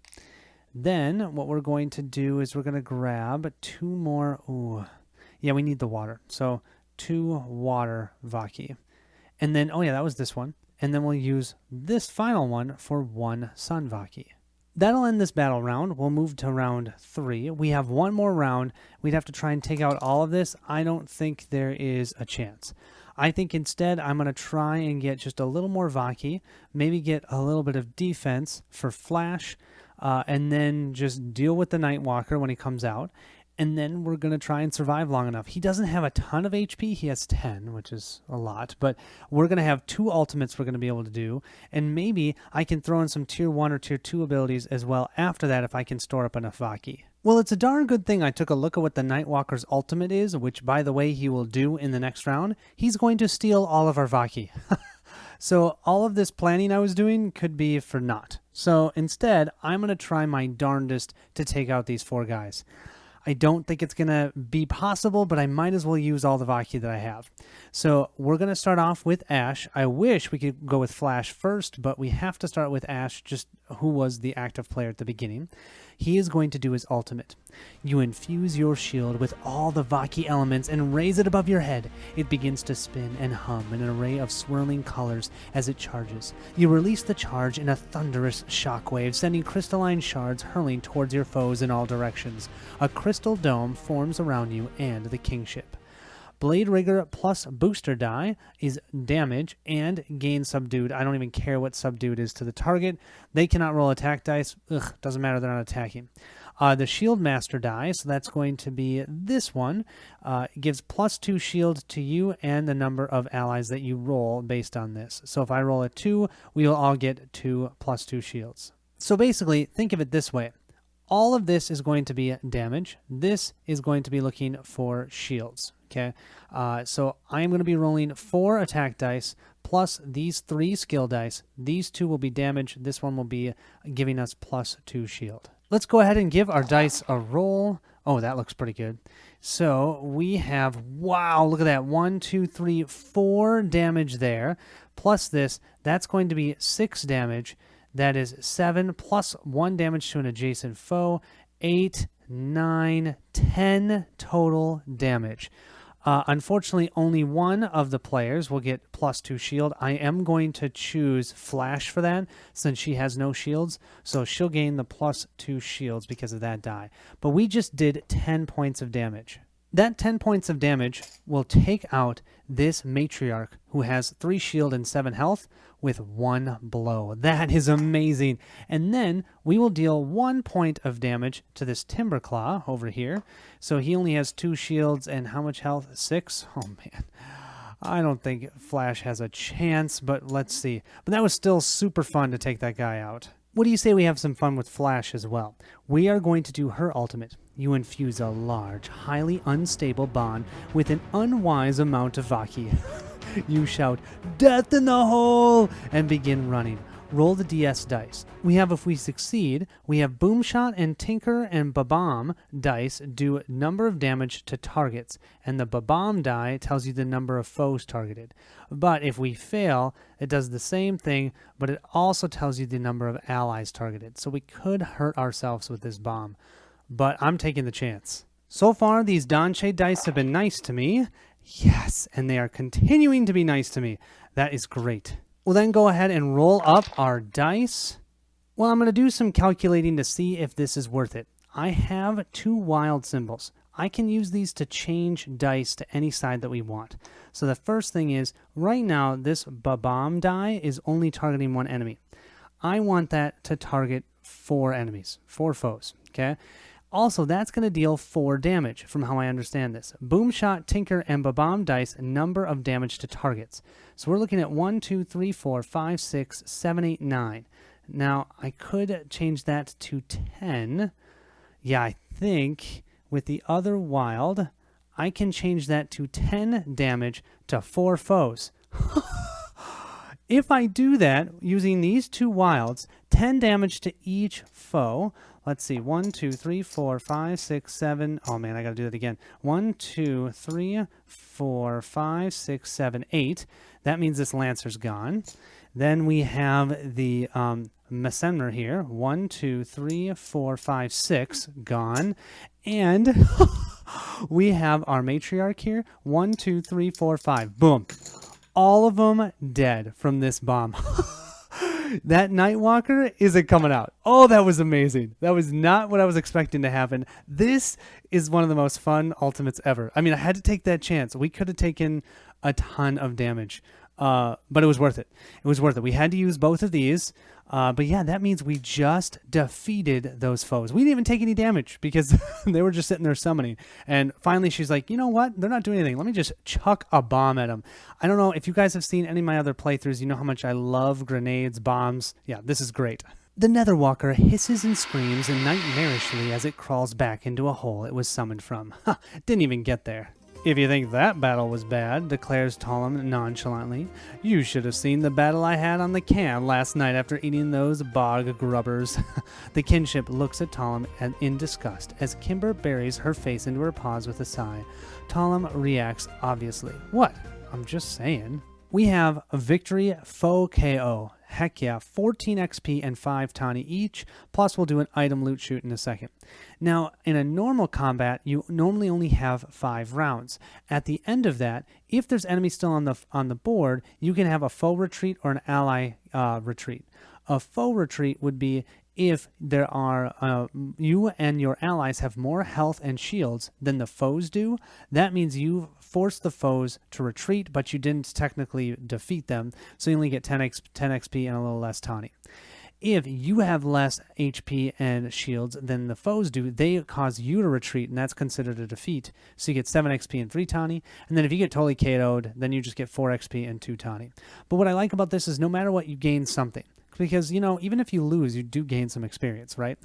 Then what we're going to do is we're going to grab 2 more. Ooh, yeah, we need the water. So 2 water Vaki. And then, oh yeah, that was this one. And then we'll use this final one for 1 sun Vaki. That'll end this battle round. We'll move to round 3. We have 1 more round. We'd have to try and take out all of this. I don't think there is a chance. I think instead I'm going to try and get just a little more Vaki, maybe get a little bit of defense for Flash, and then just deal with the Nightwalker when he comes out. And then we're going to try and survive long enough. He doesn't have a ton of HP. He has 10, which is a lot. But we're going to have 2 ultimates we're going to be able to do. And maybe I can throw in some Tier 1 or Tier 2 abilities as well after that if I can store up enough Vaki. Well, it's a darn good thing I took a look at what the Nightwalker's ultimate is, which, by the way, he will do in the next round. He's going to steal all of our Vaki. So all of this planning I was doing could be for naught. So instead, I'm going to try my darndest to take out these 4 guys. I don't think it's going to be possible, but I might as well use all the Vaki that I have. So we're going to start off with Ash. I wish we could go with Flash first, but we have to start with Ash, just who was the active player at the beginning. He is going to do his ultimate. You infuse your shield with all the Vaki elements and raise it above your head. It begins to spin and hum in an array of swirling colors as it charges. You release the charge in a thunderous shockwave, sending crystalline shards hurling towards your foes in all directions. A crystal dome forms around you and the kingship. Blade Rigger plus booster die is damage and gain subdued. I don't even care what subdued is to the target. They cannot roll attack dice. Ugh, doesn't matter, they're not attacking. The Shield Master die, so that's going to be this one. It gives +2 shield to you and the number of allies that you roll based on this. So if I roll a 2, we will all get 2 +2 shields. So basically, think of it this way. All of this is going to be damage. This is going to be looking for shields. Okay, so I'm going to be rolling 4 attack dice plus these 3 skill dice. These 2 will be damage. This one will be giving us +2 shield. Let's go ahead and give our dice a roll. Oh, that looks pretty good. So we have, wow, look at that. 1, 2, 3, 4 damage there. Plus this, that's going to be 6 damage. That is 7 plus 1 damage to an adjacent foe. 8, 9, 10 total damage. Unfortunately, only one of the players will get +2 shield. I am going to choose Flash for that since she has no shields. So she'll gain the +2 shields because of that die. But we just did 10 points of damage. That 10 points of damage will take out this matriarch who has 3 shield and 7 health with 1 blow. That is amazing. And then we will deal 1 point of damage to this Timberclaw over here. So he only has 2 shields and how much health? 6? Oh man. I don't think Flash has a chance, but let's see. But that was still super fun to take that guy out. What do you say we have some fun with Flash as well? We are going to do her ultimate. You infuse a large, highly unstable bond with an unwise amount of Vaki. You shout, "Death in the hole!" and begin running. Roll the DS dice. We have, if we succeed, we have Boomshot and Tinker and Babam dice do number of damage to targets, and the Babam die tells you the number of foes targeted. But if we fail, it does the same thing, but it also tells you the number of allies targeted. So we could hurt ourselves with this bomb, but I'm taking the chance. So far, these Dawnshade dice have been nice to me. Yes, and they are continuing to be nice to me. That is great. We'll then go ahead and roll up our dice. Well, I'm going to do some calculating to see if this is worth it. I have 2 wild symbols. I can use these to change dice to any side that we want. So the first thing is, right now, this bomb die is only targeting one enemy. I want that to target 4 enemies, 4 foes, okay? Also, that's going to deal 4 damage, from how I understand this. Boom Shot, Tinker, and Babam dice number of damage to targets. So we're looking at 1, 2, 3, 4, 5, 6, 7, 8, 9. Now, I could change that to 10. Yeah, I think with the other wild, I can change that to 10 damage to 4 foes. If I do that using these 2 wilds, 10 damage to each foe. Let's see, 1, 2, 3, 4, 5, 6, 7. Oh man, I gotta do that again. 1, 2, 3, 4, 5, 6, 7, 8. That means this Lancer's gone. Then we have the Messenger here. 1, 2, 3, 4, 5, 6. Gone. And we have our Matriarch here. 1, 2, 3, 4, 5. Boom. All of them dead from this bomb. That Nightwalker isn't coming out. Oh, that was amazing. That was not what I was expecting to happen. This is one of the most fun ultimates ever. I mean, I had to take that chance. We could have taken a ton of damage, but it was worth it. It was worth it. We had to use both of these. But yeah, that means we just defeated those foes. We didn't even take any damage because they were just sitting there summoning. And finally, she's like, you know what? They're not doing anything. Let me just chuck a bomb at them. I don't know if you guys have seen any of my other playthroughs. You know how much I love grenades, bombs. Yeah, this is great. The Netherwalker hisses and screams nightmarishly as it crawls back into a hole it was summoned from. Ha! Didn't even get there. If you think that battle was bad, declares Tollum nonchalantly, you should have seen the battle I had on the can last night after eating those bog grubbers. The kinship looks at Tollum in disgust as Kimber buries her face into her paws with a sigh. Tollum reacts obviously. What? I'm just saying. We have a victory foe KO. Heck yeah, 14 XP and 5 Tawny each, plus we'll do an item loot shoot in a second. Now, in a normal combat, you normally only have 5 rounds. At the end of that, if there's enemies still on the board, you can have a foe retreat or an ally retreat. A foe retreat would be if there are you and your allies have more health and shields than the foes do. That means you forced the foes to retreat, but you didn't technically defeat them, so you only get 10 XP and a little less Tawny. If you have less HP and shields than the foes do, they cause you to retreat, and that's considered a defeat. So you get 7 XP and 3 Tawny, and then if you get totally KO'd, then you just get 4 XP and 2 Tawny. But what I like about this is no matter what, you gain something. Because, you know, even if you lose, you do gain some experience, right?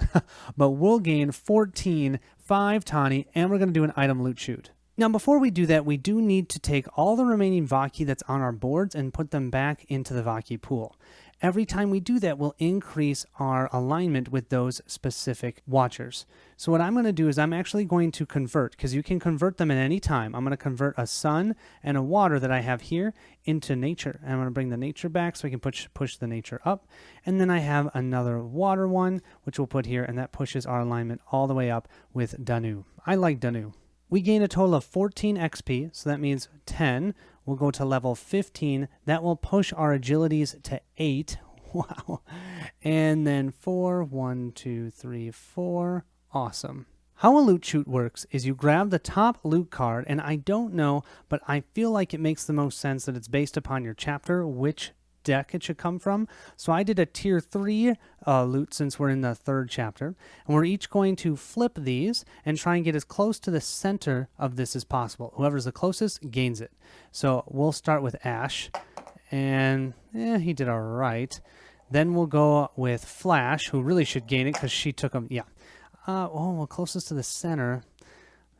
But we'll gain 14, 5 Tawny, and we're going to do an item loot shoot. Now, before we do that, we do need to take all the remaining Vaki that's on our boards and put them back into the Vaki pool. Every time we do that, we'll increase our alignment with those specific watchers. So what I'm going to do is I'm actually going to convert, because you can convert them at any time. I'm going to convert a sun and a water that I have here into nature. And I'm going to bring the nature back so I can push the nature up. And then I have another water one, which we'll put here, and that pushes our alignment all the way up with Danu. I like Danu. We gain a total of 14 XP, so that means 10. We'll go to level 15. That will push our agilities to 8. Wow. And then 4. 1, 2, 3, 4. Awesome. How a loot shoot works is you grab the top loot card, and I don't know, but I feel like it makes the most sense that it's based upon your chapter, which deck it should come from. So I did a tier 3 loot since we're in the 3rd chapter, and we're each going to flip these and try and get as close to the center of this as possible. Whoever's the closest gains it. So we'll start with Ash, and he did all right. Then we'll go with Flash, who really should gain it because she took him. Yeah. Well, closest to the center.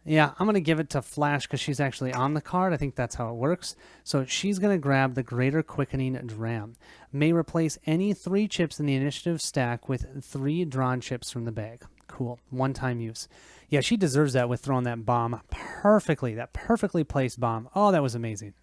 Yeah, I'm going to give it to Flash because she's actually on the card. I think that's how it works. So she's going to grab the Greater Quickening Dram. May replace any 3 chips in the initiative stack with 3 drawn chips from the bag. Cool. One-time use. Yeah, she deserves that with throwing that bomb perfectly. That perfectly placed bomb. Oh, that was amazing.